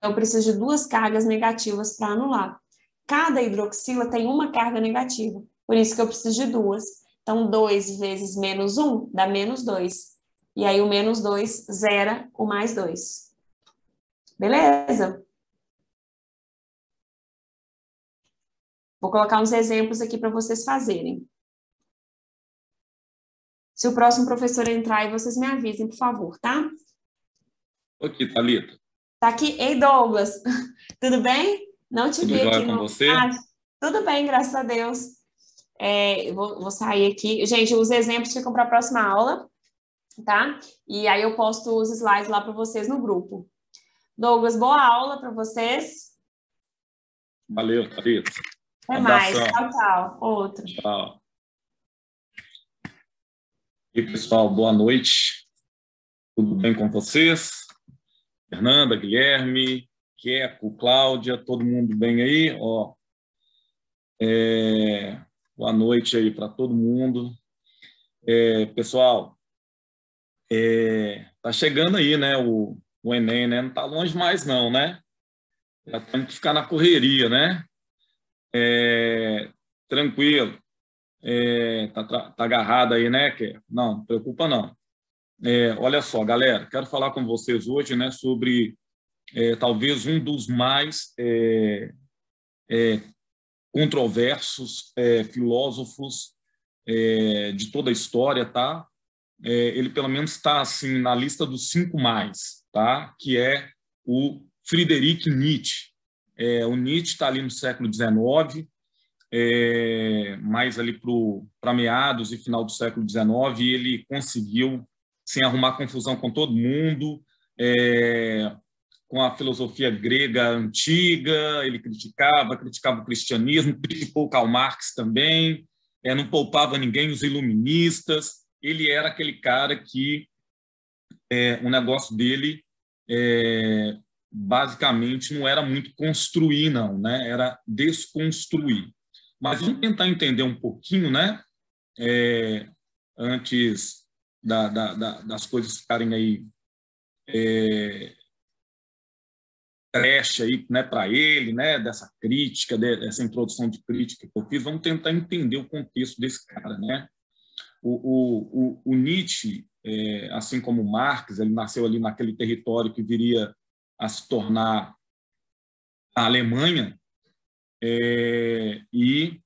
eu preciso de duas cargas negativas para anular. Cada hidroxila tem uma carga negativa, por isso que eu preciso de duas. Então, 2 vezes menos 1 dá menos 2. E aí, o menos 2 zera o mais 2. Beleza? Vou colocar uns exemplos aqui para vocês fazerem. Se o próximo professor entrar aí, vocês me avisem, por favor, tá? Aqui, Thalita. Tá aqui. Ei, Douglas, tudo bem? Não te Tudo vi jóia aqui com no... você? Tudo bem, graças a Deus. Vou sair aqui. Gente, os exemplos ficam para a próxima aula, tá? E aí eu posto os slides lá para vocês no grupo. Douglas, boa aula para vocês. Valeu, Thalita. Até Abração. mais. Tchau, tchau. Outro. Tchau. E pessoal, boa noite. Tudo bem com vocês? Fernanda, Guilherme, Queco, Cláudia, todo mundo bem aí? Ó, boa noite aí para todo mundo. Pessoal, tá chegando aí, né, o Enem, né? Não tá longe mais não, né? Já temos que ficar na correria, né? Tranquilo. Tá agarrado aí, né, Queco? Não preocupa não. Olha só, galera, quero falar com vocês hoje, né, sobre talvez um dos mais controversos filósofos de toda a história, tá? Ele pelo menos está assim na lista dos 5 mais, tá? Que é o Friedrich Nietzsche. O Nietzsche está ali no século XIX, mais ali para meados e final do século XIX, e ele conseguiu sem arrumar confusão com todo mundo, com a filosofia grega antiga, ele criticava o cristianismo, criticou Karl Marx também, não poupava ninguém, os iluministas. Ele era aquele cara que o negócio dele basicamente não era muito construir, não, né? Era desconstruir. Mas vamos tentar entender um pouquinho, né? Antes das coisas ficarem aí trecha aí, né, para ele, né, dessa crítica, dessa introdução de crítica que eu fiz. Vamos tentar entender o contexto desse cara, né? O Nietzsche, assim como Marx, ele nasceu ali naquele território que viria a se tornar a Alemanha, e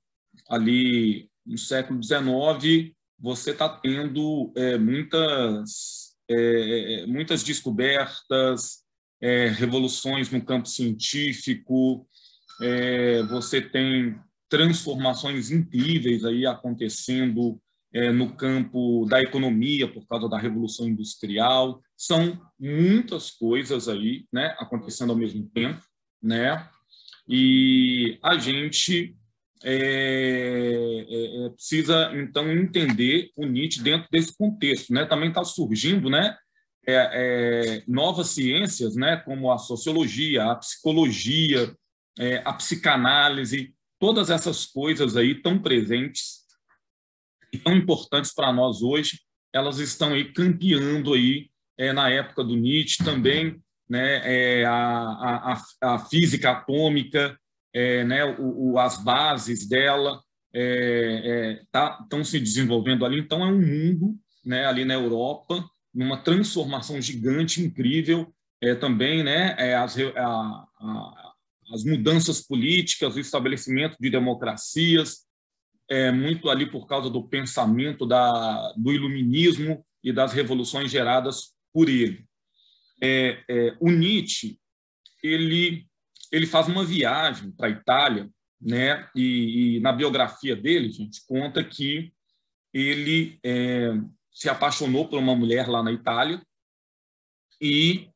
ali no século XIX você está tendo muitas descobertas, revoluções no campo científico, você tem transformações incríveis aí acontecendo no campo da economia por causa da Revolução Industrial. São muitas coisas aí, né, acontecendo ao mesmo tempo, né? E a gente precisa então entender o Nietzsche dentro desse contexto, né? Também está surgindo, né, novas ciências, né, como a sociologia, a psicologia, a psicanálise, todas essas coisas aí tão presentes e tão importantes para nós hoje, elas estão aí campeando aí na época do Nietzsche também, né, a física atômica, né, as bases dela estão se desenvolvendo ali. Então é um mundo, né, ali na Europa, numa transformação gigante, incrível, também, né, as mudanças políticas, o estabelecimento de democracias, muito ali por causa do pensamento do iluminismo e das revoluções geradas por ele. O Nietzsche, ele faz uma viagem para a Itália, né, e na biografia dele, gente, conta que ele se apaixonou por uma mulher lá na Itália e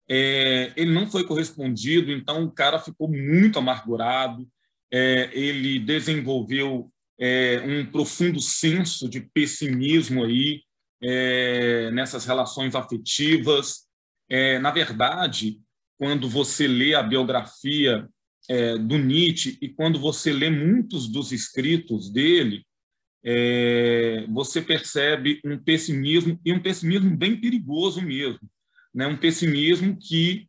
ele não foi correspondido, então o cara ficou muito amargurado, ele desenvolveu um profundo senso de pessimismo aí nessas relações afetivas. Na verdade, quando você lê a biografia do Nietzsche e quando você lê muitos dos escritos dele, você percebe um pessimismo, e um pessimismo bem perigoso mesmo, né? Um pessimismo que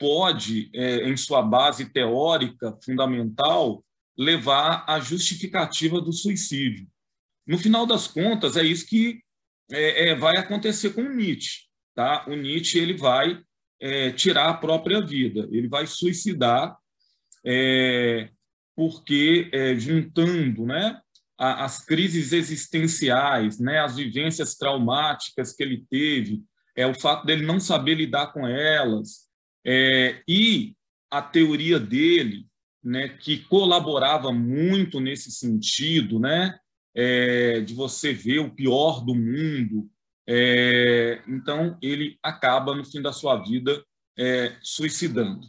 pode, em sua base teórica fundamental, levar à justificativa do suicídio. No final das contas, é isso que vai acontecer com o Nietzsche. Tá? O Nietzsche ele vai tirar a própria vida, ele vai suicidar, porque juntando, né, as crises existenciais, né, as vivências traumáticas que ele teve, o fato dele não saber lidar com elas, e a teoria dele, né, que colaborava muito nesse sentido, né, de você ver o pior do mundo. Então, ele acaba, no fim da sua vida, suicidando.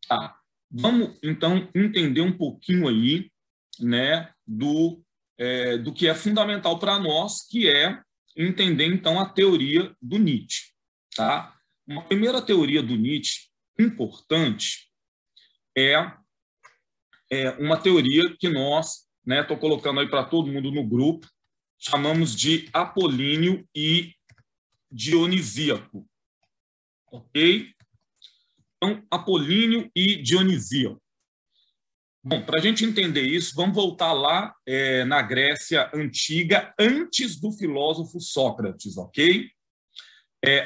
Tá. Vamos, então, entender um pouquinho aí, né, do que é fundamental para nós, que é entender, então, a teoria do Nietzsche. Tá? Uma primeira teoria do Nietzsche importante é uma teoria que nós, né, estou colocando aí para todo mundo no grupo, chamamos de apolíneo e dionisíaco. Ok? Então, apolíneo e dionisíaco. Bom, para a gente entender isso, vamos voltar lá na Grécia Antiga, antes do filósofo Sócrates, ok?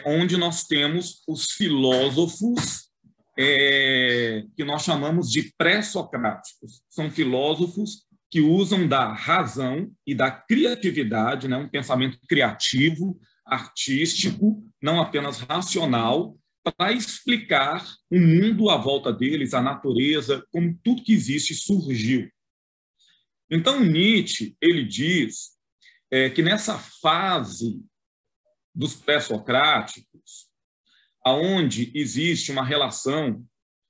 Onde nós temos os filósofos que nós chamamos de pré-socráticos. São filósofos que usam da razão e da criatividade, né, um pensamento criativo, artístico, não apenas racional, para explicar o mundo à volta deles, a natureza, como tudo que existe surgiu. Então, Nietzsche ele diz que nessa fase dos pré-socráticos, aonde existe uma relação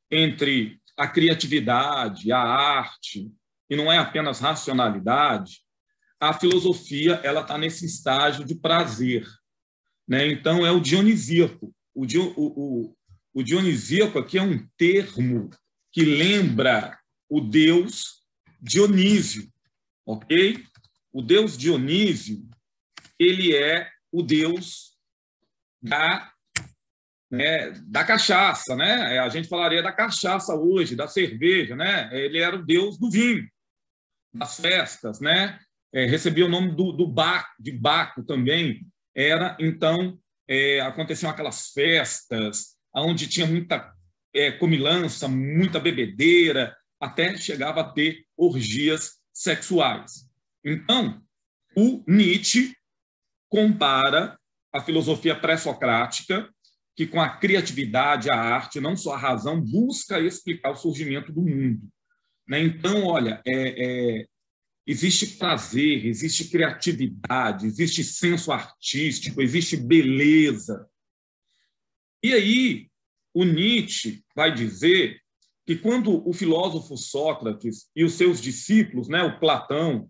entre a criatividade, a arte, e não é apenas racionalidade, a filosofia ela está nesse estágio de prazer, né? Então, é o dionisíaco. O dionisíaco aqui é um termo que lembra o deus Dionísio, ok? O deus Dionísio, ele é o deus da cachaça, né? A gente falaria da cachaça hoje, da cerveja, né? Ele era o deus do vinho, das festas, né? Recebia o nome de Baco também. Era, então, aconteciam aquelas festas onde tinha muita comilança, muita bebedeira, até chegava a ter orgias sexuais. Então, o Nietzsche compara a filosofia pré-socrática, que com a criatividade, a arte, não só a razão, busca explicar o surgimento do mundo. Né? Então, olha, existe prazer, existe criatividade, existe senso artístico, existe beleza. E aí, o Nietzsche vai dizer que quando o filósofo Sócrates e os seus discípulos, né, o Platão,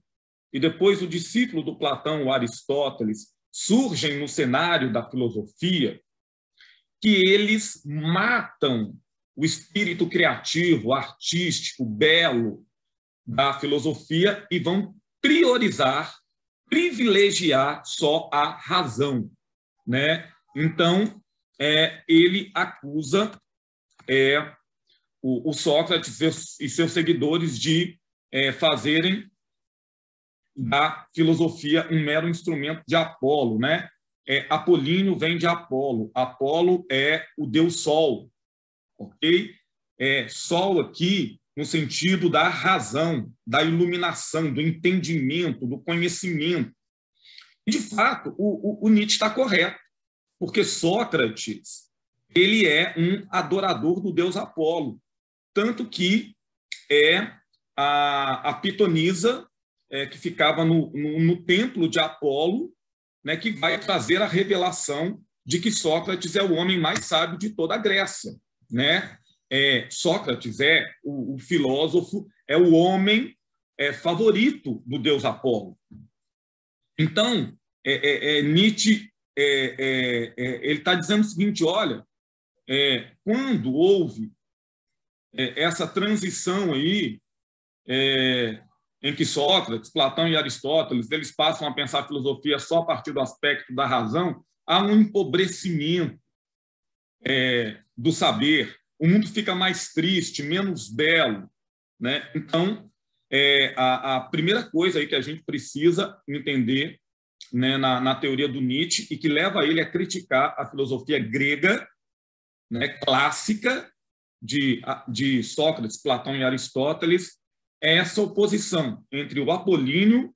e depois o discípulo do Platão, o Aristóteles, surgem no cenário da filosofia, que eles matam o espírito criativo, artístico, belo da filosofia e vão privilegiar só a razão, né? Então, ele acusa o Sócrates e seus seguidores de fazerem da filosofia um mero instrumento de Apolo, né? Apolíneo vem de Apolo. Apolo é o deus Sol, ok? Sol aqui no sentido da razão, da iluminação, do entendimento, do conhecimento. E, de fato, o Nietzsche está correto, porque Sócrates ele é um adorador do deus Apolo, tanto que a pitonisa que ficava no templo de Apolo, né, que vai trazer a revelação de que Sócrates é o homem mais sábio de toda a Grécia, né? Sócrates é o filósofo, é o homem favorito do deus Apolo. Então, Nietzsche ele está dizendo o seguinte: olha, quando houve essa transição aí em que Sócrates, Platão e Aristóteles eles passam a pensar a filosofia só a partir do aspecto da razão, há um empobrecimento do saber, o mundo fica mais triste, menos belo, né? Então, a primeira coisa aí que a gente precisa entender, né, na teoria do Nietzsche, e que leva ele a criticar a filosofia grega, né, clássica, de Sócrates, Platão e Aristóteles, é essa oposição entre o apolíneo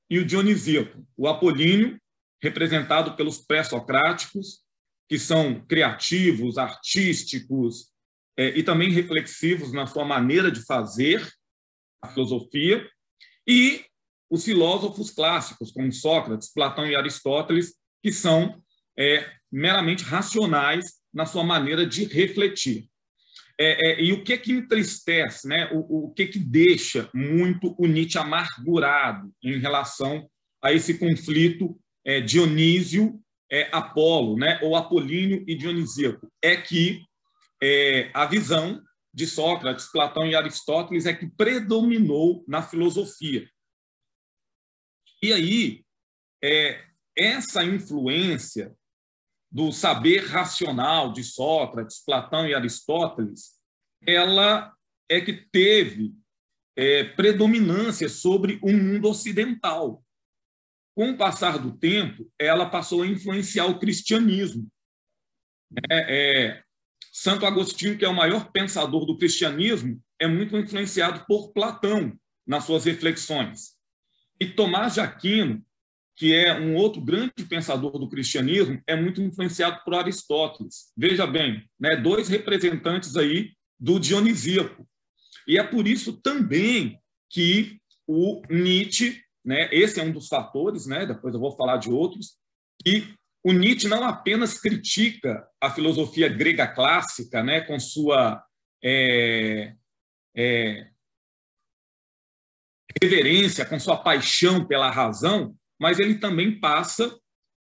e o dionisíaco. O apolíneo, representado pelos pré-socráticos, que são criativos, artísticos e também reflexivos na sua maneira de fazer a filosofia, e os filósofos clássicos, como Sócrates, Platão e Aristóteles, que são meramente racionais na sua maneira de refletir. E o que entristece, né? O que deixa muito o Nietzsche amargurado em relação a esse conflito Dionísio-Apolo, né? Ou apolíneo e dionisíaco, é que a visão de Sócrates, Platão e Aristóteles é que predominou na filosofia. E aí, essa influência do saber racional de Sócrates, Platão e Aristóteles, ela é que teve predominância sobre o mundo ocidental. Com o passar do tempo, ela passou a influenciar o cristianismo. Santo Agostinho, que é o maior pensador do cristianismo, é muito influenciado por Platão nas suas reflexões. E Tomás de Aquino, que é um outro grande pensador do cristianismo, é muito influenciado por Aristóteles. Veja bem, né, dois representantes aí do dionisíaco. E é por isso também que o Nietzsche, né, esse é um dos fatores, né, depois eu vou falar de outros, e o Nietzsche não apenas critica a filosofia grega clássica, né, com sua reverência, com sua paixão pela razão, mas ele também passa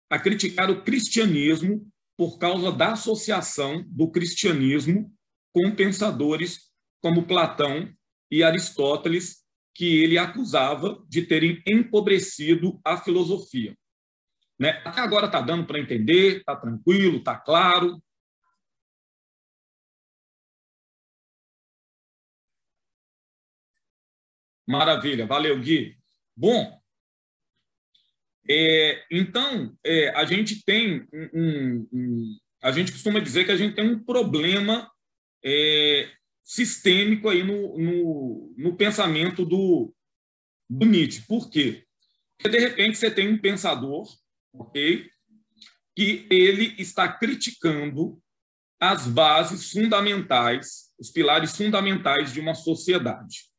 a criticar o cristianismo por causa da associação do cristianismo com pensadores como Platão e Aristóteles, que ele acusava de terem empobrecido a filosofia. Né? Até agora está dando para entender, está tranquilo, está claro. Maravilha, valeu, Gui. Bom, então, a gente tem a gente costuma dizer que a gente tem um problema sistêmico aí no pensamento do Nietzsche. Por quê? Porque, de repente, você tem um pensador, ok, que ele está criticando as bases fundamentais, os pilares fundamentais de uma sociedade.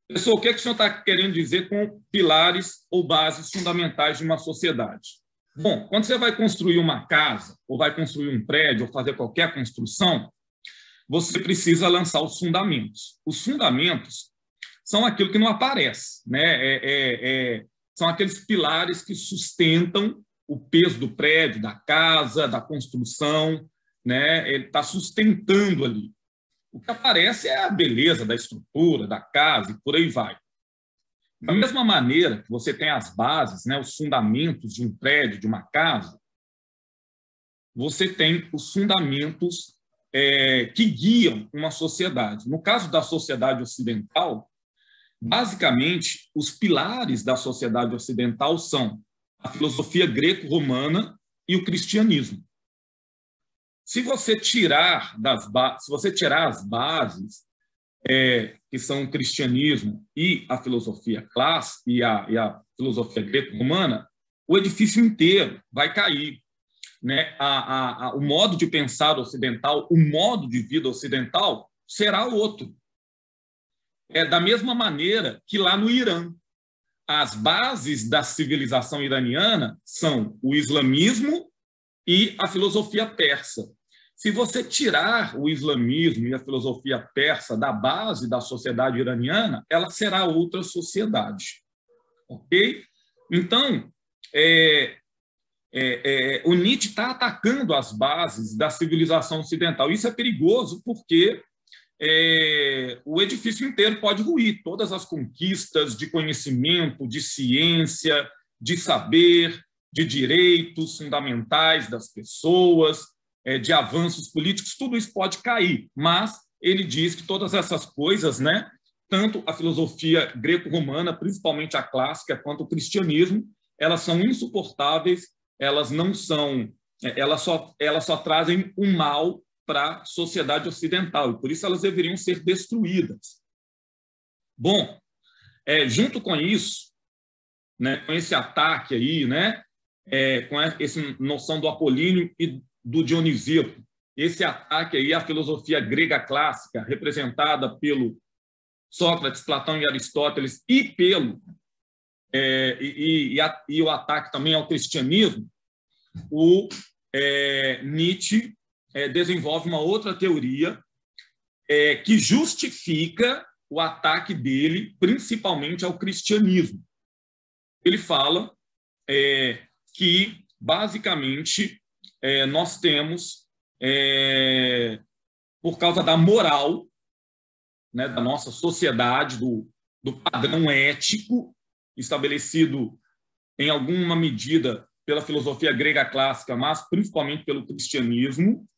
Pessoal, o que o senhor está querendo dizer com pilares ou bases fundamentais de uma sociedade? Bom, quando você vai construir uma casa, ou vai construir um prédio, ou fazer qualquer construção, você precisa lançar os fundamentos. Os fundamentos são aquilo que não aparece, né? São aqueles pilares que sustentam o peso do prédio, da casa, da construção, né? Ele está sustentando ali. O que aparece é a beleza da estrutura, da casa e por aí vai. Da mesma maneira que você tem as bases, né, os fundamentos de um prédio, de uma casa, você tem os fundamentos que guiam uma sociedade. No caso da sociedade ocidental, basicamente, os pilares da sociedade ocidental são a filosofia greco-romana e o cristianismo. Se você tirar as bases, que são o cristianismo e a filosofia clássica e a filosofia greco-romana, o edifício inteiro vai cair. Né? O modo de pensar ocidental, o modo de vida ocidental será outro. Da mesma maneira que lá no Irã, as bases da civilização iraniana são o islamismo e a filosofia persa. Se você tirar o islamismo e a filosofia persa da base da sociedade iraniana, ela será outra sociedade. Ok? Então, o Nietzsche está atacando as bases da civilização ocidental. Isso é perigoso porque o edifício inteiro pode ruir. Todas as conquistas de conhecimento, de ciência, de saber, de direitos fundamentais das pessoas, de avanços políticos, tudo isso pode cair, mas ele diz que todas essas coisas, né, tanto a filosofia greco-romana, principalmente a clássica, quanto o cristianismo, elas são insuportáveis, elas não são, elas só trazem um mal para a sociedade ocidental, e por isso elas deveriam ser destruídas. Bom, junto com isso, né, com esse ataque aí, né, com essa noção do Apolíneo e do Dionisíaco, esse ataque aí à filosofia grega clássica, representada pelo Sócrates, Platão e Aristóteles, e o ataque também ao cristianismo, o Nietzsche desenvolve uma outra teoria que justifica o ataque dele, principalmente ao cristianismo. Ele fala que, basicamente, nós temos, por causa da moral, né, da nossa sociedade, do padrão ético estabelecido em alguma medida pela filosofia grega clássica, mas principalmente pelo cristianismo,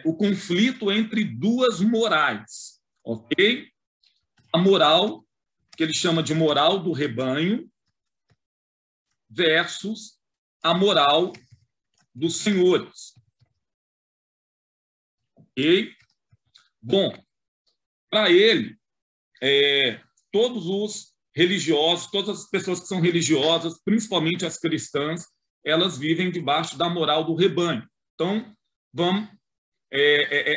o conflito entre duas morais, ok? A moral, que ele chama de moral do rebanho, versus a moral dos senhores. Ok? Bom, para ele, todos os religiosos, todas as pessoas que são religiosas, principalmente as cristãs, elas vivem debaixo da moral do rebanho. Então,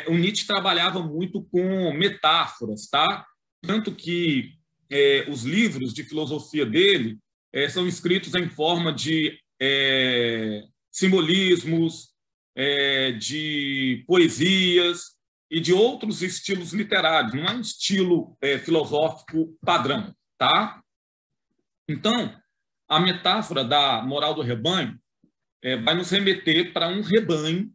o Nietzsche trabalhava muito com metáforas, tá? Tanto que os livros de filosofia dele são escritos em forma de simbolismos, de poesias e de outros estilos literários. Não é um estilo filosófico padrão, tá? Então, a metáfora da moral do rebanho vai nos remeter para um rebanho.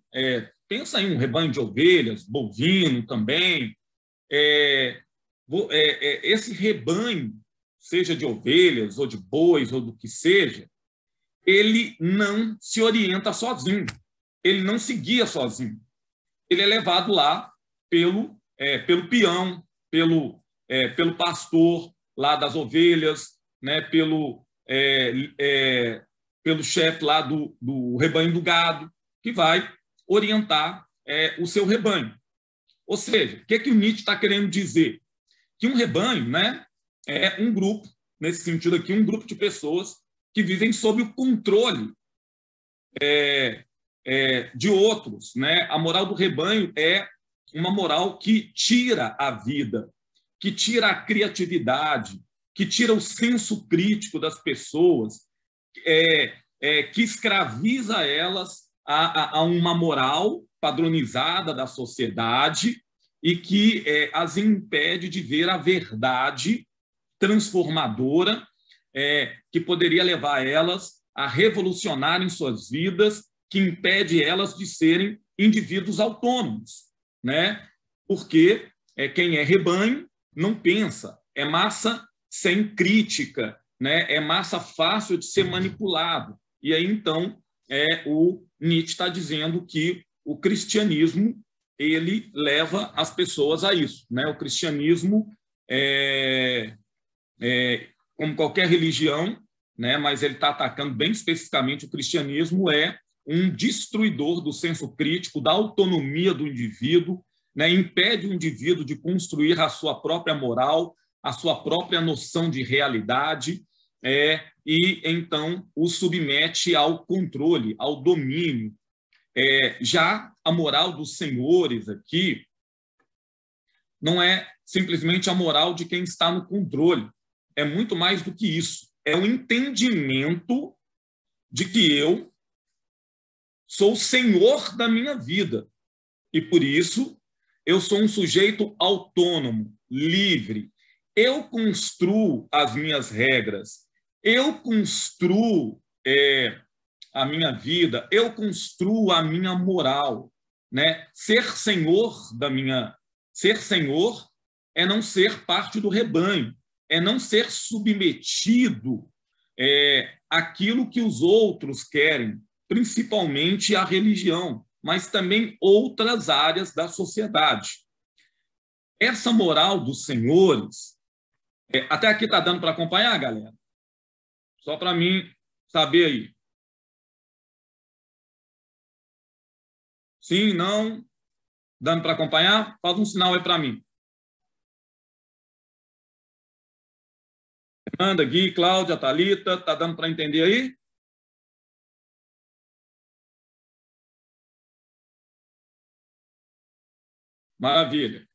Pensa em um rebanho de ovelhas, bovino também. Esse rebanho, seja de ovelhas ou de bois ou do que seja, ele não se orienta sozinho, ele não se guia sozinho. Ele é levado lá pelo peão, pelo pastor lá das ovelhas, né, pelo chefe lá do rebanho do gado, que vai orientar o seu rebanho. Ou seja, o que o Nietzsche está querendo dizer? Que um rebanho, né, é um grupo, nesse sentido aqui, um grupo de pessoas que vivem sob o controle de outros, né? A moral do rebanho é uma moral que tira a vida, que tira a criatividade, que tira o senso crítico das pessoas, que escraviza elas a uma moral padronizada da sociedade e que as impede de ver a verdade transformadora que poderia levar elas a revolucionarem suas vidas, que impede elas de serem indivíduos autônomos, né? Porque quem é rebanho não pensa, é massa sem crítica, né? É massa fácil de ser manipulado. E aí, então, o Nietzsche está dizendo que o cristianismo ele leva as pessoas a isso, né? O cristianismo como qualquer religião, né? Mas ele está atacando bem especificamente o cristianismo, é um destruidor do senso crítico, da autonomia do indivíduo, né? Impede o indivíduo de construir a sua própria moral, a sua própria noção de realidade, e então o submete ao controle, ao domínio. Já a moral dos senhores aqui não é simplesmente a moral de quem está no controle, é muito mais do que isso. É o entendimento de que eu sou o senhor da minha vida e, por isso, eu sou um sujeito autônomo, livre. Eu construo as minhas regras, eu construo a minha vida, eu construo a minha moral, né? Ser senhor é não ser parte do rebanho, é não ser submetido àquilo que os outros querem, principalmente a religião, mas também outras áreas da sociedade. Essa moral dos senhores, até aqui está dando para acompanhar, galera? Só para mim saber aí. Sim, não? Dando para acompanhar? Faz um sinal aí para mim. Fernanda, Gui, Cláudia, Thalita, está dando para entender aí? Maravilha.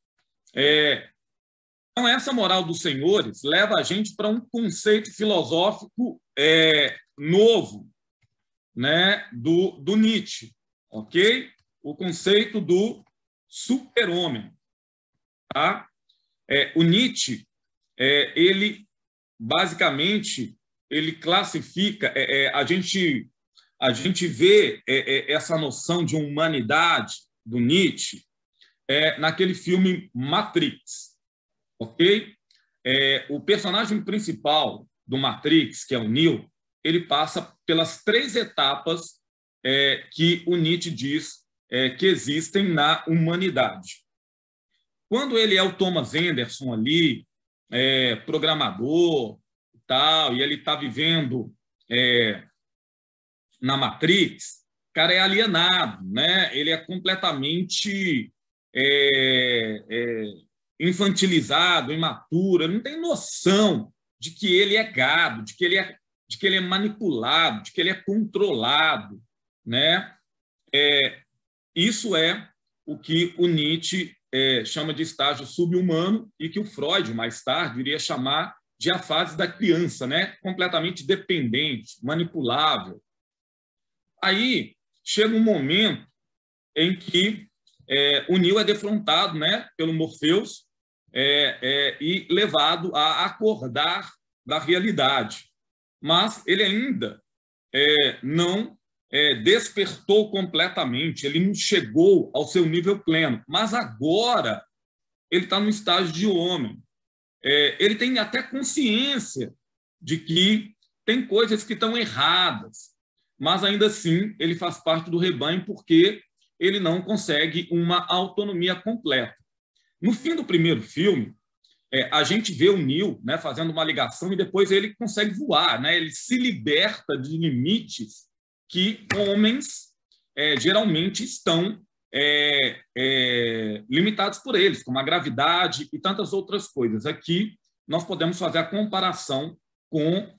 Então, essa moral dos senhores leva a gente para um conceito filosófico novo, né, do Nietzsche, ok? O conceito do super-homem. Tá? O Nietzsche, ele basicamente ele classifica, a gente vê essa noção de humanidade do Nietzsche naquele filme Matrix, ok? O personagem principal do Matrix, que é o Neo, ele passa pelas 3 etapas que o Nietzsche diz que existem na humanidade. Quando ele é o Thomas Anderson ali, programador e tal, e ele está vivendo na Matrix, o cara é alienado, né? Ele é completamente infantilizado, imaturo, ele não tem noção de que ele é gado, de que ele é manipulado, de que ele é controlado, né? Isso é o que o Nietzsche chama de estágio subhumano e que o Freud, mais tarde, iria chamar de a fase da criança, né? Completamente dependente, manipulável. Aí chega um momento em que o Neo é defrontado, né, pelo Morpheus e levado a acordar da realidade. Mas ele ainda não despertou completamente, ele não chegou ao seu nível pleno. Mas agora ele está no estágio de homem. Ele tem até consciência de que tem coisas que estão erradas, mas ainda assim ele faz parte do rebanho porque ele não consegue uma autonomia completa. No fim do primeiro filme, a gente vê o Neo, né, fazendo uma ligação e depois ele consegue voar, né? Ele se liberta de limites que homens geralmente estão limitados por eles, como a gravidade e tantas outras coisas. Aqui nós podemos fazer a comparação com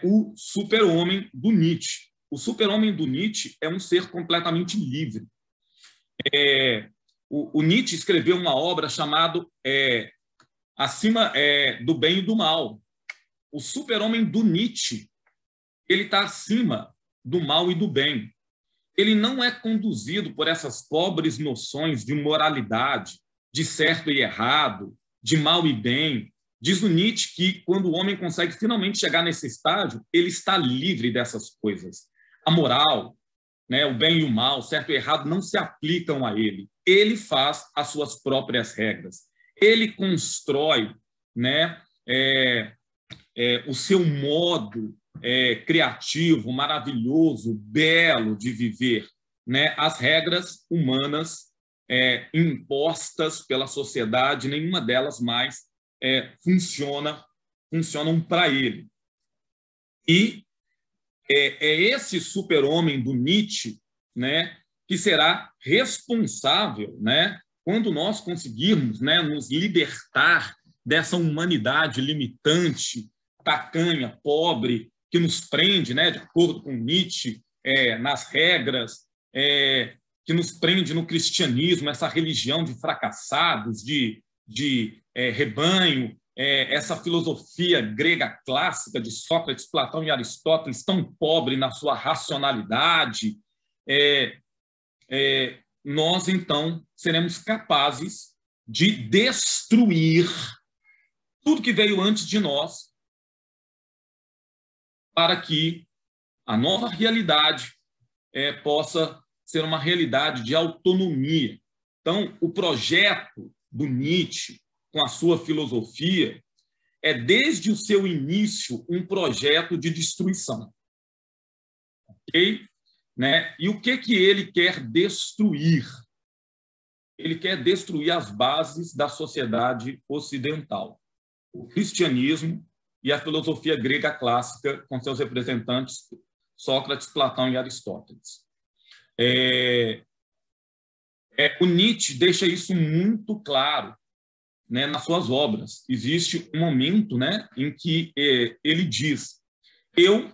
o super-homem do Nietzsche. O super-homem do Nietzsche é um ser completamente livre. O Nietzsche escreveu uma obra chamada Acima do Bem e do Mal. O super-homem do Nietzsche, ele está acima do mal e do bem. Ele não é conduzido por essas pobres noções de moralidade, de certo e errado, de mal e bem. Diz o Nietzsche que, quando o homem consegue finalmente chegar nesse estágio, ele está livre dessas coisas. A moral, né, o bem e o mal, certo e errado, não se aplicam a ele. Ele faz as suas próprias regras. Ele constrói, né, o seu modo criativo, maravilhoso, belo de viver, né? As regras humanas impostas pela sociedade, nenhuma delas mais funcionam para ele. E esse super-homem do Nietzsche, né, que será responsável, né, quando nós conseguirmos, né, nos libertar dessa humanidade limitante, tacanha, pobre, que nos prende, né, de acordo com Nietzsche, nas regras, que nos prende no cristianismo, essa religião de fracassados, de rebanho, essa filosofia grega clássica de Sócrates, Platão e Aristóteles, tão pobre na sua racionalidade, nós, então, seremos capazes de destruir tudo que veio antes de nós para que a nova realidade possa ser uma realidade de autonomia. Então, o projeto do Nietzsche, com a sua filosofia, desde o seu início, um projeto de destruição. Ok? né? E o que ele quer destruir? Ele quer destruir as bases da sociedade ocidental, o cristianismo e a filosofia grega clássica, com seus representantes Sócrates, Platão e Aristóteles. O Nietzsche deixa isso muito claro, né, nas suas obras. Existe um momento, né, em que ele diz: eu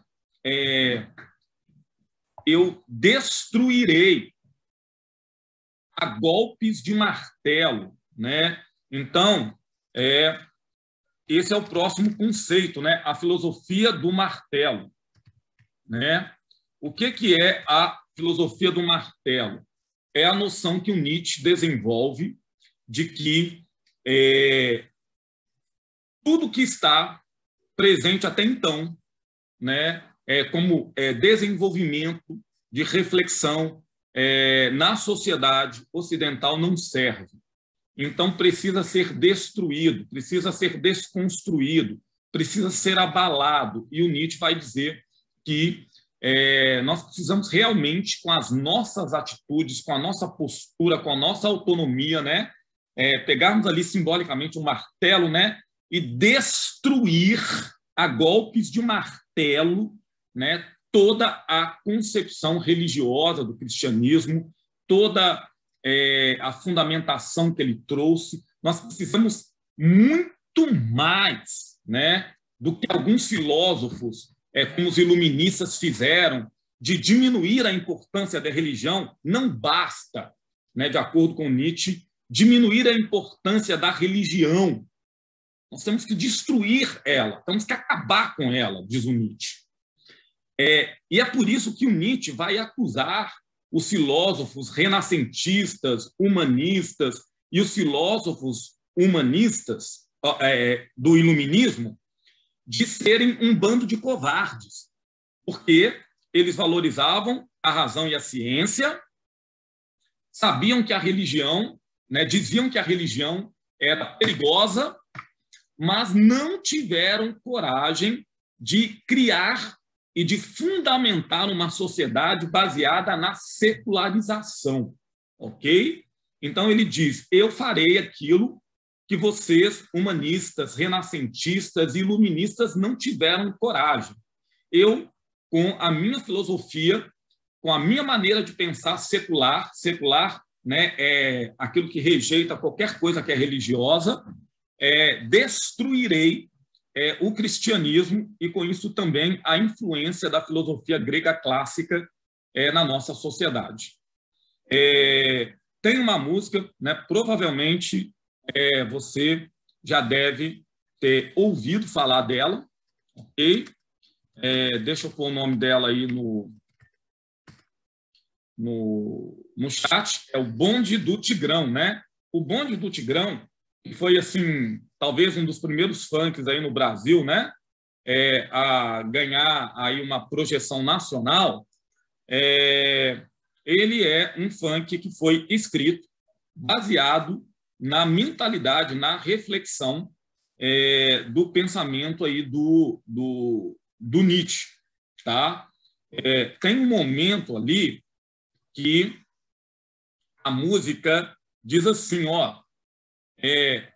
destruirei a golpes de martelo, né? Então, esse é o próximo conceito, né? A filosofia do martelo, né? O que é a filosofia do martelo? É a noção que o Nietzsche desenvolve de que tudo que está presente até então, né, como desenvolvimento de reflexão na sociedade ocidental não serve. Então, precisa ser destruído, precisa ser desconstruído, precisa ser abalado. E o Nietzsche vai dizer que nós precisamos realmente, com as nossas atitudes, com a nossa postura, com a nossa autonomia, né, pegarmos ali simbolicamente um martelo, né, e destruir a golpes de martelo, né, toda a concepção religiosa do cristianismo, toda a fundamentação que ele trouxe. Nós precisamos muito mais, né, do que alguns filósofos, como os iluministas, fizeram, de diminuir a importância da religião. Não basta, né, de acordo com Nietzsche, diminuir a importância da religião. Nós temos que destruir ela, temos que acabar com ela, diz o Nietzsche. E é por isso que o Nietzsche vai acusar os filósofos renascentistas, humanistas e os filósofos humanistas do iluminismo de serem um bando de covardes, porque eles valorizavam a razão e a ciência, sabiam que a religião, né, diziam que a religião era perigosa, mas não tiveram coragem de criar e de fundamentar uma sociedade baseada na secularização, ok? Então ele diz: eu farei aquilo que vocês, humanistas, renascentistas e iluministas, não tiveram coragem. Eu, com a minha filosofia, com a minha maneira de pensar secular, né, é aquilo que rejeita qualquer coisa que é religiosa, destruirei o cristianismo e, com isso, também a influência da filosofia grega clássica na nossa sociedade. Tem uma música, né, provavelmente você já deve ter ouvido falar dela, ok? Deixa eu pôr o nome dela aí no chat. É o Bonde do Tigrão, né? O Bonde do Tigrão, que foi, assim, talvez um dos primeiros funks aí no Brasil, né, a ganhar aí uma projeção nacional. Ele é um funk que foi escrito baseado na mentalidade, na reflexão do pensamento aí do Nietzsche, tá? Tem um momento ali que a música diz assim, ó: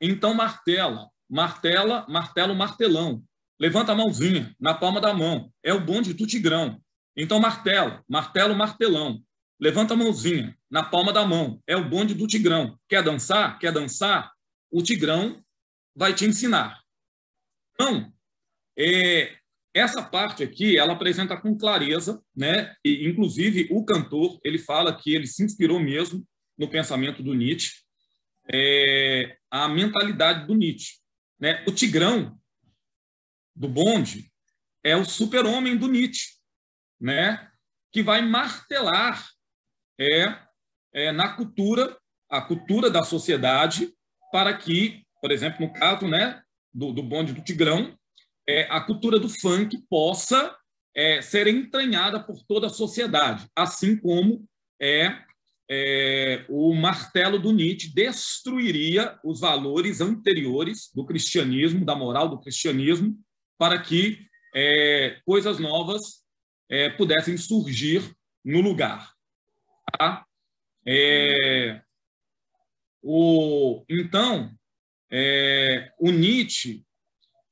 então martela, martelo, martelão. Levanta a mãozinha na palma da mão. É o bonde do Tigrão. Então martelo, martelão. Levanta a mãozinha na palma da mão. É o bonde do Tigrão. Quer dançar? Quer dançar? O Tigrão vai te ensinar. Então, essa parte aqui, ela apresenta com clareza, né? E, inclusive, o cantor, ele fala que ele se inspirou mesmo no pensamento do Nietzsche, a mentalidade do Nietzsche, né? O Tigrão do bonde é o super-homem do Nietzsche, né? Que vai martelar na cultura, a cultura da sociedade, para que, por exemplo, no caso, né, do bonde do Tigrão, a cultura do funk possa ser entranhada por toda a sociedade, assim como o martelo do Nietzsche destruiria os valores anteriores do cristianismo, da moral do cristianismo, para que coisas novas pudessem surgir no lugar. Tá? Então, o Nietzsche,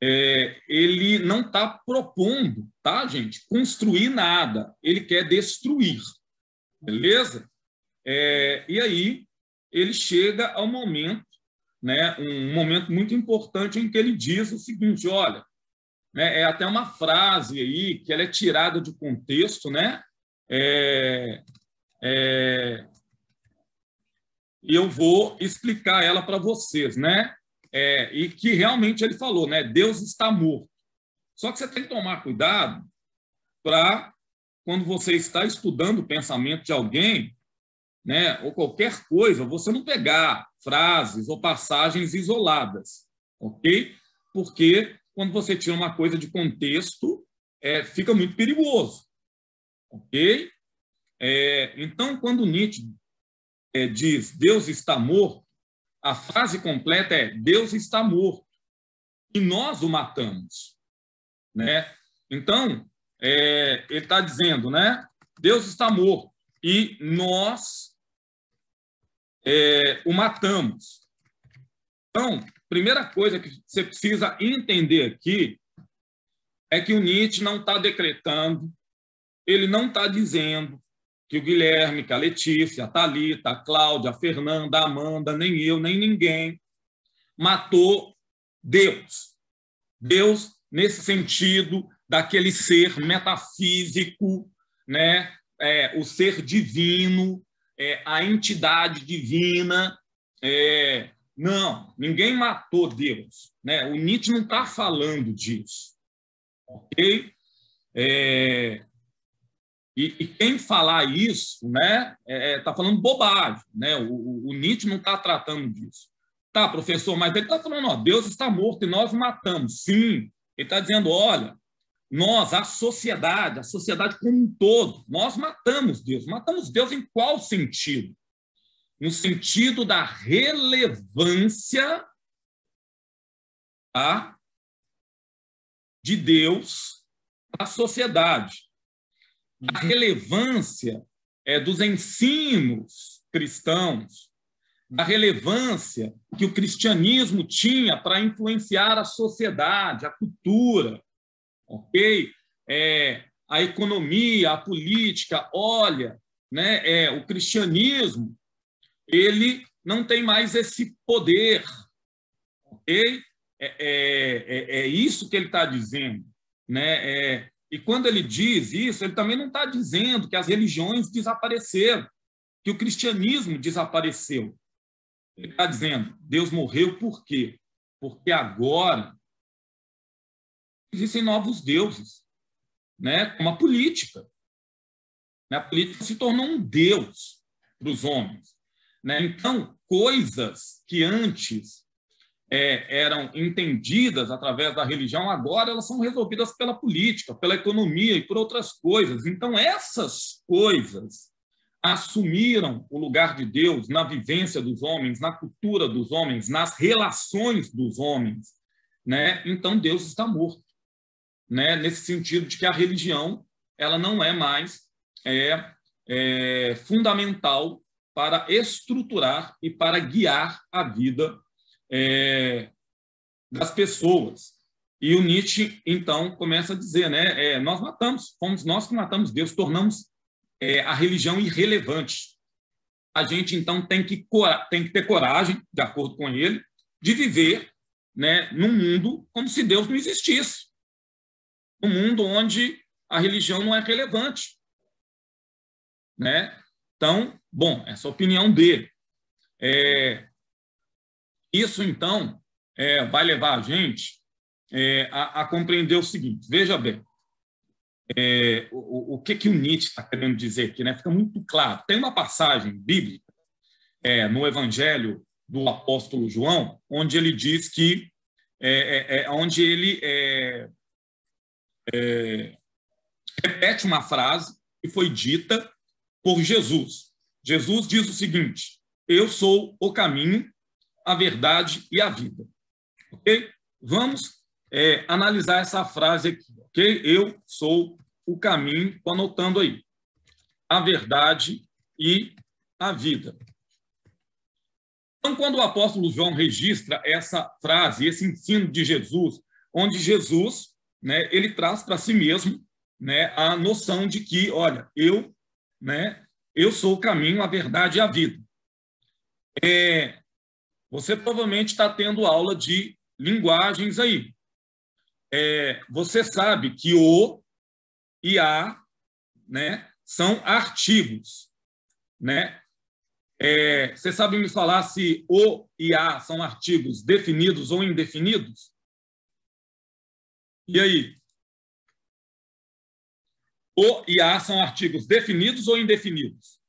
ele não está propondo, tá, gente, construir nada, ele quer destruir, beleza? E aí ele chega ao momento, né, um momento muito importante em que ele diz o seguinte, olha, né, é até uma frase aí que ela é tirada de contexto, né? E eu vou explicar ela para vocês, né? E que realmente ele falou, né? Deus está morto. Só que você tem que tomar cuidado para, quando você está estudando o pensamento de alguém, né, ou qualquer coisa, você não pegar frases ou passagens isoladas, ok? Porque quando você tira uma coisa de contexto, fica muito perigoso, ok? Então, quando Nietzsche diz Deus está morto, a frase completa é Deus está morto e nós o matamos, né? Então, ele está dizendo, né? Deus está morto e nós o matamos. Então, primeira coisa que você precisa entender aqui é que o Nietzsche não está decretando, ele não está dizendo que o Guilherme, que a Letícia, a Thalita, a Cláudia, a Fernanda, a Amanda, nem eu, nem ninguém matou Deus. Deus, nesse sentido, daquele ser metafísico, né? O ser divino, a entidade divina. Não, ninguém matou Deus, né? O Nietzsche não está falando disso, ok? E quem falar isso, né, está falando bobagem, né? O Nietzsche não está tratando disso. Tá, professor, mas ele está falando, ó, Deus está morto e nós matamos. Sim, ele está dizendo, olha, nós, a sociedade como um todo, nós matamos Deus. Matamos Deus em qual sentido? No sentido da relevância, tá, de Deus à sociedade. A relevância dos ensinos cristãos, da relevância que o cristianismo tinha para influenciar a sociedade, a cultura, ok? A economia, a política. Olha, né, o cristianismo, ele não tem mais esse poder, ok? É isso que ele está dizendo, né? E quando ele diz isso, ele também não está dizendo que as religiões desapareceram, que o cristianismo desapareceu. Ele está dizendo, Deus morreu por quê? Porque agora existem novos deuses, né? Como a política. A política se tornou um deus para os homens, né? Então, coisas que antes eram entendidas através da religião, agora elas são resolvidas pela política, pela economia e por outras coisas. Então, essas coisas assumiram o lugar de Deus na vivência dos homens, na cultura dos homens, nas relações dos homens, né? Então, Deus está morto, né? Nesse sentido de que a religião ela não é mais fundamental para estruturar e para guiar a vida das pessoas. E o Nietzsche, então, começa a dizer, né, nós matamos, fomos nós que matamos Deus, tornamos a religião irrelevante. A gente, então, tem que ter coragem, de acordo com ele, de viver, né, num mundo como se Deus não existisse. Um mundo onde a religião não é relevante, né? Então, bom, essa é a opinião dele. Isso, então, vai levar a gente a compreender o seguinte. Veja bem, o que o Nietzsche está querendo dizer aqui, né? Fica muito claro. Tem uma passagem bíblica no Evangelho do apóstolo João, onde ele diz que, onde ele repete uma frase que foi dita por Jesus. Jesus diz o seguinte: eu sou o caminho, a verdade e a vida. Ok? Vamos analisar essa frase aqui, ok? Eu sou o caminho, estou anotando aí. a verdade e a vida. Então, quando o apóstolo João registra essa frase, esse ensino de Jesus, onde Jesus, né, ele traz para si mesmo, né, a noção de que, olha, eu sou o caminho, a verdade e a vida. Você provavelmente está tendo aula de linguagens aí. Você sabe que o e a, né, são artigos, né? Você sabe me falar se o e a são artigos definidos ou indefinidos? E aí? O e a são artigos definidos ou indefinidos?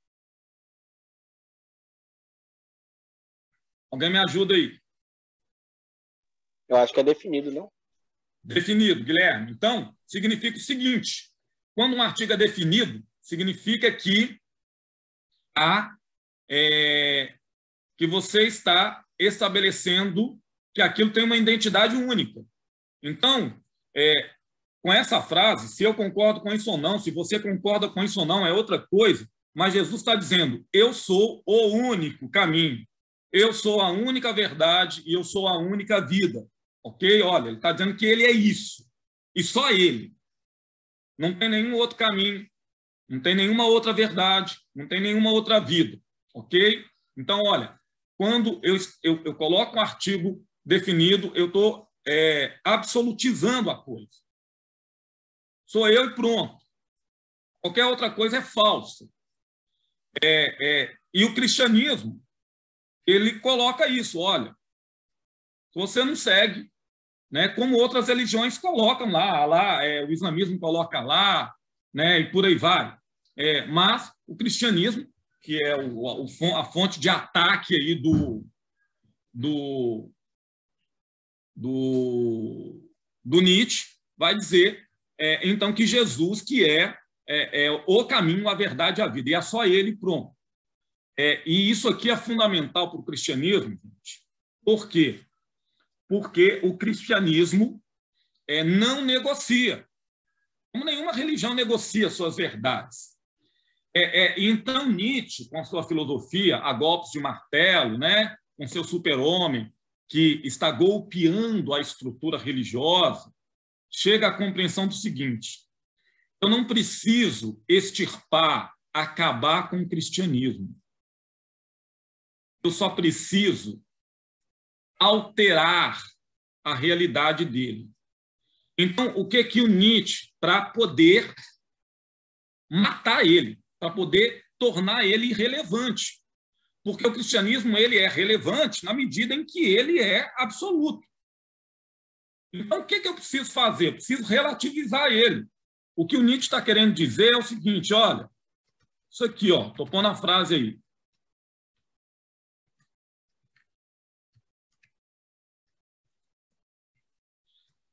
Alguém me ajuda aí? Eu acho que é definido, não? Definido, Guilherme. Então, significa o seguinte: quando um artigo é definido, significa que que você está estabelecendo que aquilo tem uma identidade única. Então, com essa frase, se eu concordo com isso ou não, se você concorda com isso ou não, é outra coisa, mas Jesus está dizendo, eu sou o único caminho, eu sou a única verdade e eu sou a única vida. Ok? Olha, ele está dizendo que ele é isso, e só ele. Não tem nenhum outro caminho, não tem nenhuma outra verdade, não tem nenhuma outra vida. Ok? Então, olha, quando eu coloco um artigo definido, eu estou absolutizando a coisa. Sou eu e pronto. Qualquer outra coisa é falsa. E o cristianismo, ele coloca isso, olha, você não segue, né, como outras religiões colocam lá o islamismo coloca lá, né, e por aí vai. Mas o cristianismo, que é a fonte de ataque aí do Nietzsche, vai dizer, então, que Jesus, que é o caminho, a verdade e a vida, e é só ele, pronto. E isso aqui é fundamental para o cristianismo, gente. Por quê? Porque o cristianismo não negocia, como nenhuma religião negocia suas verdades. Então, Nietzsche, com a sua filosofia, a golpes de martelo, né, com seu super-homem, que está golpeando a estrutura religiosa, chega à compreensão do seguinte: eu não preciso extirpar, acabar com o cristianismo. Eu só preciso alterar a realidade dele. Então, o que o Nietzsche, para poder matar ele, para poder tornar ele irrelevante? Porque o cristianismo ele é relevante na medida em que ele é absoluto. Então, o que eu preciso fazer? Eu preciso relativizar ele. O que o Nietzsche está querendo dizer é o seguinte, olha, isso aqui, estou pondo a frase aí.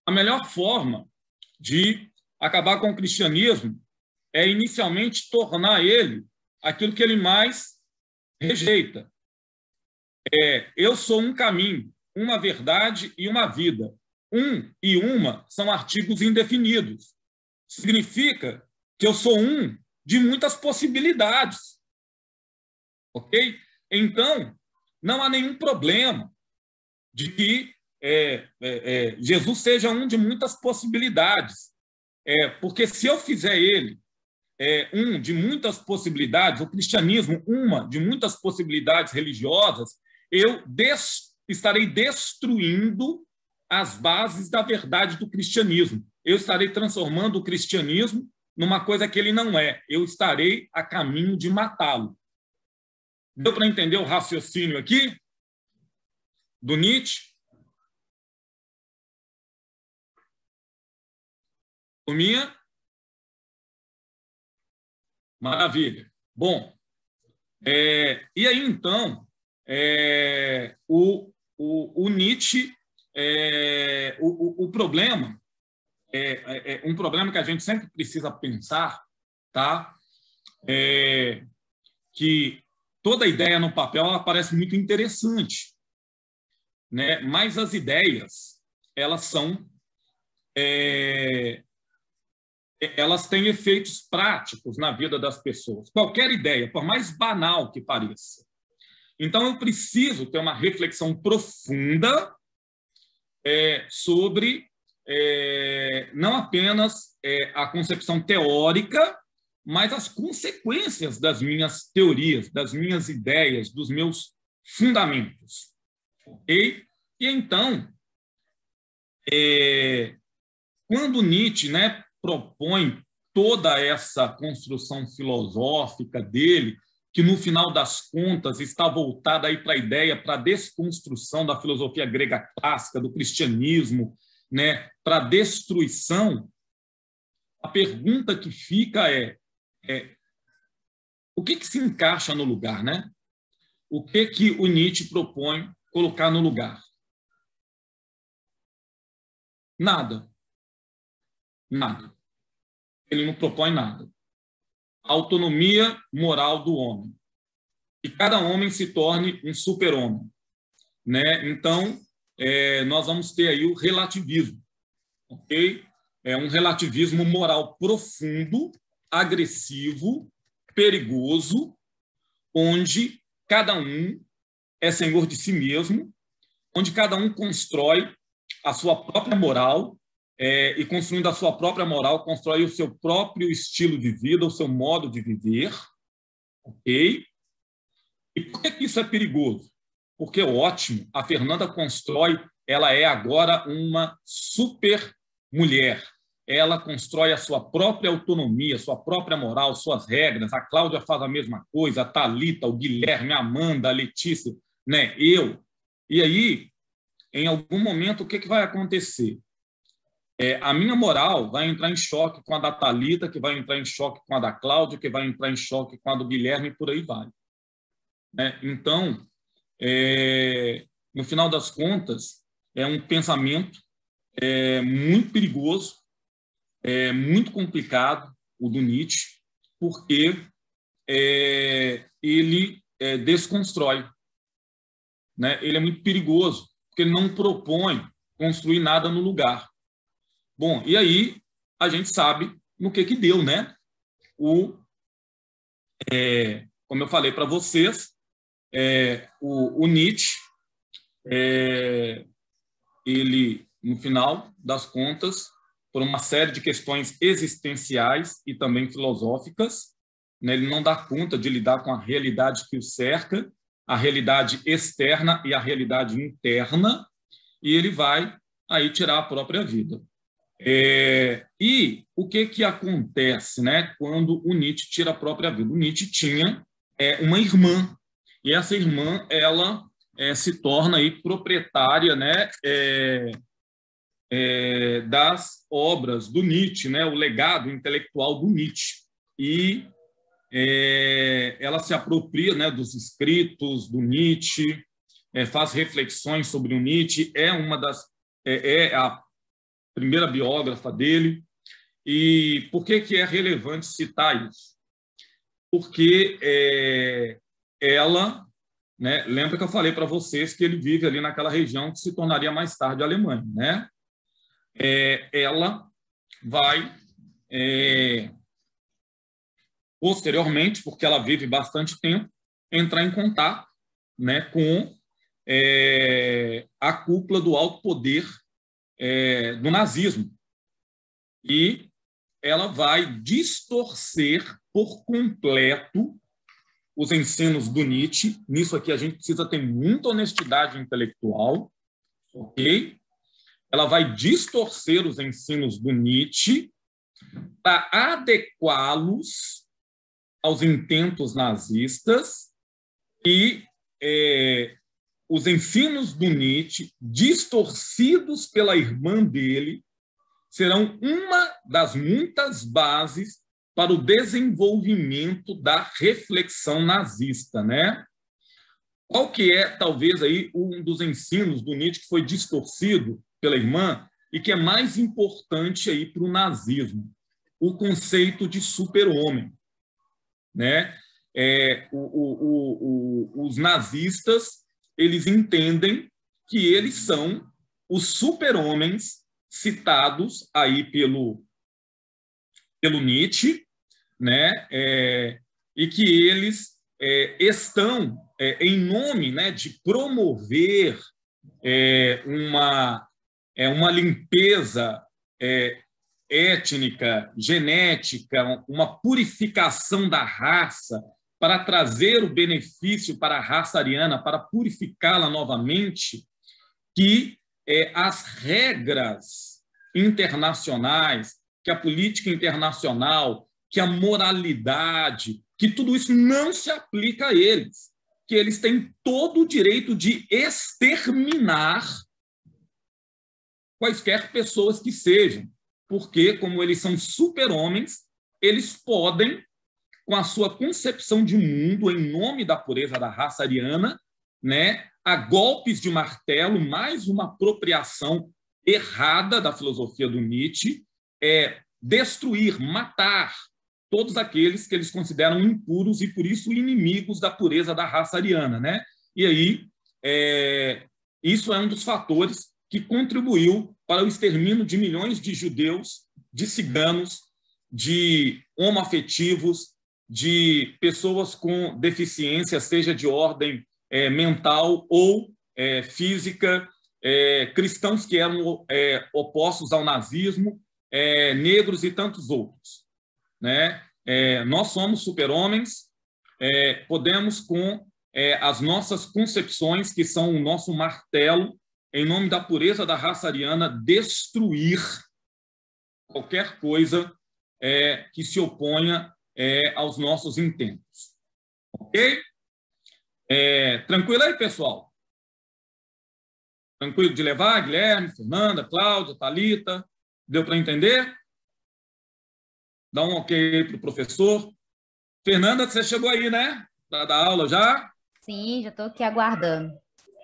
A melhor forma de acabar com o cristianismo é inicialmente tornar ele aquilo que ele mais rejeita. Eu sou um caminho, uma verdade e uma vida. Um e uma são artigos indefinidos. Significa que eu sou um de muitas possibilidades. Ok? Então, não há nenhum problema de que Jesus seja um de muitas possibilidades. Porque se eu fizer ele um de muitas possibilidades, o cristianismo uma de muitas possibilidades religiosas, eu estarei destruindo as bases da verdade do cristianismo. Eu estarei transformando o cristianismo numa coisa que ele não é. Eu estarei a caminho de matá-lo. Deu para entender o raciocínio aqui do Nietzsche? Minha? Maravilha. Bom, e aí, então, o Nietzsche, o problema, um problema que a gente sempre precisa pensar, tá? Que toda ideia no papel ela parece muito interessante, né? Mas as ideias, elas são elas têm efeitos práticos na vida das pessoas. Qualquer ideia, por mais banal que pareça. Então, eu preciso ter uma reflexão profunda sobre não apenas a concepção teórica, mas as consequências das minhas teorias, das minhas ideias, dos meus fundamentos. Okay? E então, quando Nietzsche, né, propõe toda essa construção filosófica dele, que no final das contas está voltada aí para a ideia, para a desconstrução da filosofia grega clássica, do cristianismo, né, para a destruição, a pergunta que fica o que se encaixa no lugar, né? O que o Nietzsche propõe colocar no lugar? Nada. Nada. Ele não propõe nada. A autonomia moral do homem. E cada homem se torne um super-homem. Né? Então, nós vamos ter aí o relativismo. Okay? Um relativismo moral profundo, agressivo, perigoso, onde cada um é senhor de si mesmo, onde cada um constrói a sua própria moral, e construindo a sua própria moral, constrói o seu próprio estilo de vida, o seu modo de viver. Ok? E por que isso é perigoso? Porque, ótimo, a Fernanda constrói, ela é agora uma super mulher. Ela constrói a sua própria autonomia, sua própria moral, suas regras. A Cláudia faz a mesma coisa, a Thalita, o Guilherme, a Amanda, a Letícia, né? Eu. E aí, em algum momento, o que vai acontecer? A minha moral vai entrar em choque com a da Thalita, que vai entrar em choque com a da Cláudia, que vai entrar em choque com a do Guilherme, e por aí vai. Então, no final das contas, é um pensamento muito perigoso, muito complicado, o do Nietzsche, porque ele desconstrói. Né? Ele é muito perigoso, porque ele não propõe construir nada no lugar. Bom, e aí a gente sabe no que deu, né? Como eu falei para vocês, o Nietzsche, ele, no final das contas, por uma série de questões existenciais e também filosóficas, né, ele não dá conta de lidar com a realidade que o cerca, a realidade externa e a realidade interna, e ele vai aí tirar a própria vida. E o que acontece, né, quando o Nietzsche tira a própria vida? O Nietzsche tinha uma irmã, e essa irmã ela se torna aí proprietária, né, das obras do Nietzsche, né, o legado intelectual do Nietzsche. E ela se apropria, né, dos escritos do Nietzsche, faz reflexões sobre o Nietzsche, é a primeira biógrafa dele. E por que é relevante citar isso? Porque ela, né, lembra que eu falei para vocês que ele vive ali naquela região que se tornaria mais tarde a Alemanha, né? Ela vai, posteriormente, porque ela vive bastante tempo, entrar em contato, né, com a cúpula do alto poder do nazismo. E ela vai distorcer por completo os ensinos do Nietzsche. Nisso aqui a gente precisa ter muita honestidade intelectual, ok? Ela vai distorcer os ensinos do Nietzsche para adequá-los aos intentos nazistas, e os ensinos do Nietzsche, distorcidos pela irmã dele, serão uma das muitas bases para o desenvolvimento da reflexão nazista, né? Qual que é, talvez, aí um dos ensinos do Nietzsche que foi distorcido pela irmã e que é mais importante aí para o nazismo? O conceito de super-homem, né? Os nazistas, eles entendem que eles são os super-homens citados aí pelo pelo Nietzsche, né? E que eles estão em nome, né, de promover uma limpeza étnica, genética, uma purificação da raça para trazer o benefício para a raça ariana, para purificá-la novamente, que as regras internacionais, que a política internacional, que a moralidade, que tudo isso não se aplica a eles, que eles têm todo o direito de exterminar quaisquer pessoas que sejam, porque, como eles são super-homens, eles podem, com a sua concepção de mundo, em nome da pureza da raça ariana, né, a golpes de martelo, mais uma apropriação errada da filosofia do Nietzsche, destruir, matar todos aqueles que eles consideram impuros e, por isso, inimigos da pureza da raça ariana, né? E aí, isso é um dos fatores que contribuiu para o extermínio de milhões de judeus, de ciganos, de homoafetivos, de pessoas com deficiência, seja de ordem mental ou física, cristãos que eram opostos ao nazismo, negros e tantos outros, né? Nós somos super-homens, podemos, com as nossas concepções, que são o nosso martelo, em nome da pureza da raça ariana, destruir qualquer coisa que se oponha aos nossos intentos. Ok? Tranquilo aí, pessoal? Tranquilo de levar, Guilherme, Fernanda, Cláudia, Thalita? Deu para entender? Dá um ok aí para o professor. Fernanda, você chegou aí, né? Para dar aula já? Sim, já estou aqui aguardando.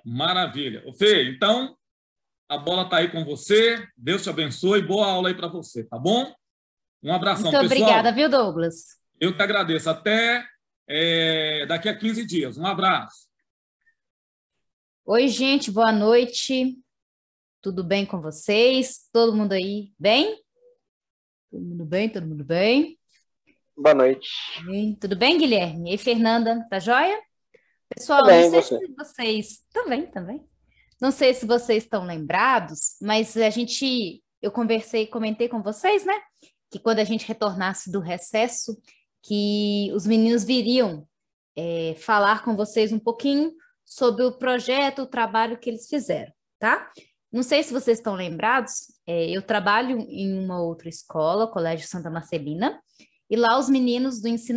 Maravilha. Ô, Fê, então, a bola está aí com você. Deus te abençoe. Boa aula aí para você, tá bom? Um abração, Muito pessoal. obrigada, viu, Douglas? Eu que agradeço. Até daqui a 15 dias. Um abraço. Oi, gente, boa noite. Tudo bem com vocês? Todo mundo aí bem? Todo mundo bem? Todo mundo bem? Boa noite. Bem. Tudo bem, Guilherme? E Fernanda, tá joia? Pessoal, Também, não sei você. se vocês... Também. Não sei se vocês estão lembrados, mas eu comentei com vocês, né? Que quando a gente retornasse do recesso, que os meninos viriam falar com vocês um pouquinho sobre o projeto, o trabalho que eles fizeram, tá? Não sei se vocês estão lembrados, eu trabalho em uma outra escola, Colégio Santa Marcelina, e lá os meninos do ensino